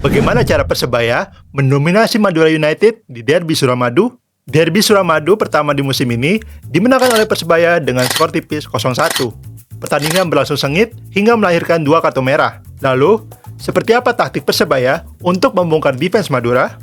Bagaimana cara Persebaya mendominasi Madura United di Derby Suramadu? Derby Suramadu pertama di musim ini dimenangkan oleh Persebaya dengan skor tipis 0-1. Pertandingan berlangsung sengit hingga melahirkan 2 kartu merah. Lalu, seperti apa taktik Persebaya untuk membongkar defense Madura?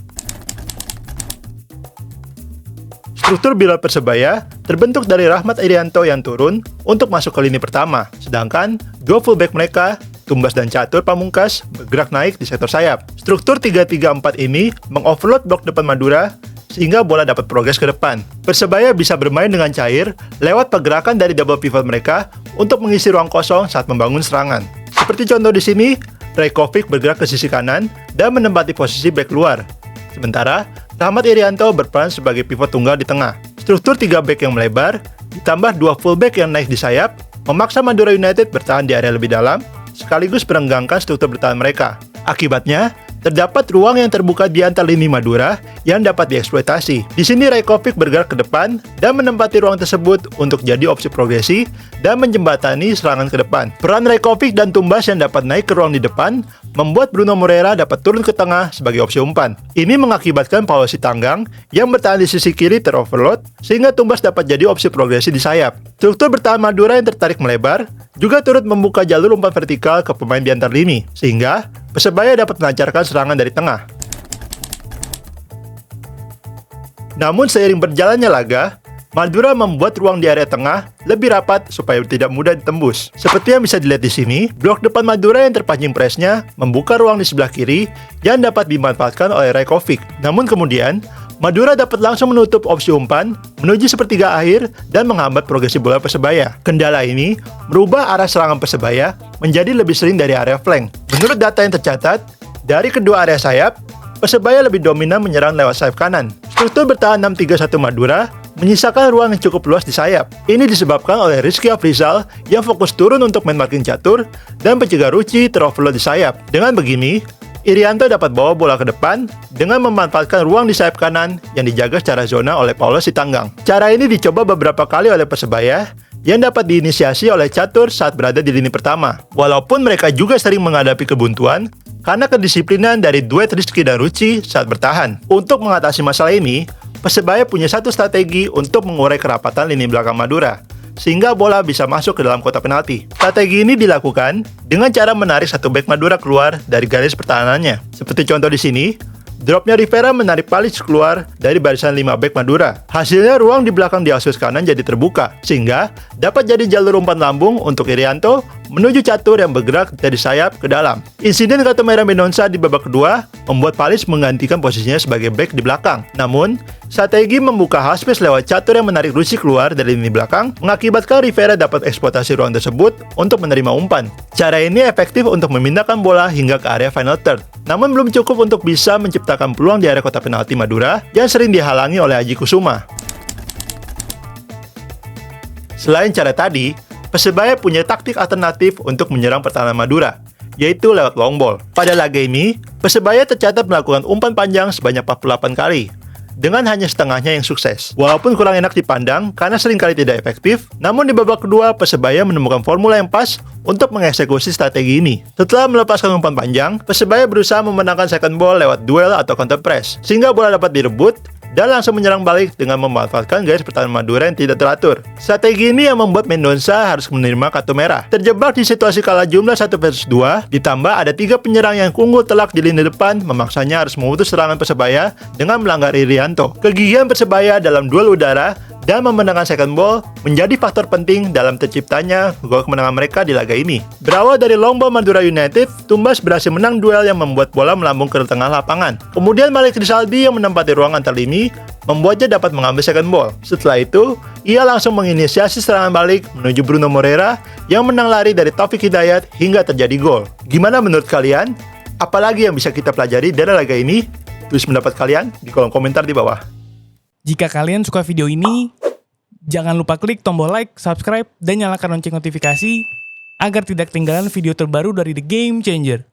Struktur build Persebaya terbentuk dari Rahmat Irianto yang turun untuk masuk ke lini pertama, sedangkan dua fullback mereka, Tumbas dan Catur Pamungkas, bergerak naik di sektor sayap. Struktur 3-3-4 ini mengoverload blok depan Madura sehingga bola dapat progres ke depan. Persebaya bisa bermain dengan cair lewat pergerakan dari double pivot mereka untuk mengisi ruang kosong saat membangun serangan. Seperti contoh di sini, Rajkovic bergerak ke sisi kanan dan menempati posisi bek luar. Sementara, Rahmat Irianto berperan sebagai pivot tunggal di tengah. Struktur 3 bek yang melebar, ditambah 2 fullback yang naik di sayap, memaksa Madura United bertahan di area lebih dalam, sekaligus merenggangkan struktur bertahan mereka. Akibatnya, terdapat ruang yang terbuka di antar lini Madura yang dapat dieksploitasi. Di sini Rajkovic bergerak ke depan dan menempati ruang tersebut untuk jadi opsi progresi dan menjembatani serangan ke depan. Peran Rajkovic dan Tumbas yang dapat naik ke ruang di depan membuat Bruno Moreira dapat turun ke tengah sebagai opsi umpan. Ini mengakibatkan Paulo Sitanggang yang bertahan di sisi kiri teroverload sehingga Tumbas dapat jadi opsi progresi di sayap. Struktur bertahan Madura yang tertarik melebar juga turut membuka jalur umpan vertikal ke pemain di antar lini, sehingga Persebaya dapat melancarkan serangan dari tengah. Namun seiring berjalannya laga, Madura membuat ruang di area tengah lebih rapat supaya tidak mudah ditembus. Seperti yang bisa dilihat di sini, blok depan Madura yang terpancing presnya membuka ruang di sebelah kiri yang dapat dimanfaatkan oleh Rajkovic. Namun kemudian, Madura dapat langsung menutup opsi umpan menuju sepertiga akhir dan menghambat progresi bola Persebaya. Kendala ini merubah arah serangan Persebaya menjadi lebih sering dari area flank. Menurut data yang tercatat, dari kedua area sayap, Persebaya lebih dominan menyerang lewat sayap kanan. Struktur bertahan 6-3-1 Madura menyisakan ruang yang cukup luas di sayap. Ini disebabkan oleh Rizky Afrizal yang fokus turun untuk main marking catur dan pencegah Ruchi teroverload di sayap. Dengan begini, Irianto dapat bawa bola ke depan dengan memanfaatkan ruang di sayap kanan yang dijaga secara zona oleh Paulo Sitanggang. Cara ini dicoba beberapa kali oleh Persebaya yang dapat diinisiasi oleh Catur saat berada di lini pertama. Walaupun mereka juga sering menghadapi kebuntuan karena kedisiplinan dari duet Rizky dan Ruchi saat bertahan. Untuk mengatasi masalah ini, Persebaya punya satu strategi untuk mengurai kerapatan lini belakang Madura, sehingga bola bisa masuk ke dalam kotak penalti. Strategi ini dilakukan dengan cara menarik satu bek Madura keluar dari garis pertahanannya. Seperti contoh di sini, dropnya Rivera menarik Palic keluar dari barisan 5 bek Madura. Hasilnya ruang di belakang di akses kanan jadi terbuka, sehingga dapat jadi jalur umpan lambung untuk Irianto menuju Catur yang bergerak dari sayap ke dalam. Insiden kartu merah Mendonça di babak kedua membuat Palic menggantikan posisinya sebagai bek di belakang. Namun, strategi membuka half space lewat Catur yang menarik Ruchi keluar dari lini belakang mengakibatkan Rivera dapat eksploitasi ruang tersebut untuk menerima umpan. Cara ini efektif untuk memindahkan bola hingga ke area final third. Namun belum cukup untuk bisa menciptakan peluang di area kotak penalti Madura yang sering dihalangi oleh Aji Kusuma. Selain cara tadi, Persebaya punya taktik alternatif untuk menyerang pertahanan Madura, yaitu lewat long ball. Pada laga ini, Persebaya tercatat melakukan umpan panjang sebanyak 48 kali, dengan hanya setengahnya yang sukses. Walaupun kurang enak dipandang karena seringkali tidak efektif, namun di babak kedua Persebaya menemukan formula yang pas untuk mengeksekusi strategi ini. Setelah melepaskan umpan panjang, Persebaya berusaha memenangkan second ball lewat duel atau counter press, sehingga bola dapat direbut dan langsung menyerang balik dengan memanfaatkan garis pertahanan Madura yang tidak teratur. Strategi ini yang membuat Mendonça harus menerima kartu merah. Terjebak di situasi kalah jumlah 1 versus 2, ditambah ada 3 penyerang yang unggul telak di lini depan, memaksanya harus memutus serangan Persebaya dengan melanggar Irianto. Kegigihan Persebaya dalam duel udara dan memenangkan second ball menjadi faktor penting dalam terciptanya gol kemenangan mereka di laga ini. Berawal dari long ball Madura United, Tumbas berhasil menang duel yang membuat bola melambung ke tengah lapangan. Kemudian Malik Rizaldi yang menempati ruang antar lini membuatnya dapat mengambil second ball. Setelah itu, ia langsung menginisiasi serangan balik menuju Bruno Moreira yang menang lari dari Taufik Hidayat hingga terjadi gol. Gimana menurut kalian? Apalagi yang bisa kita pelajari dari laga ini? Tulis pendapat kalian di kolom komentar di bawah. Jika kalian suka video ini, jangan lupa klik tombol like, subscribe, dan nyalakan lonceng notifikasi agar tidak ketinggalan video terbaru dari The Game Changer.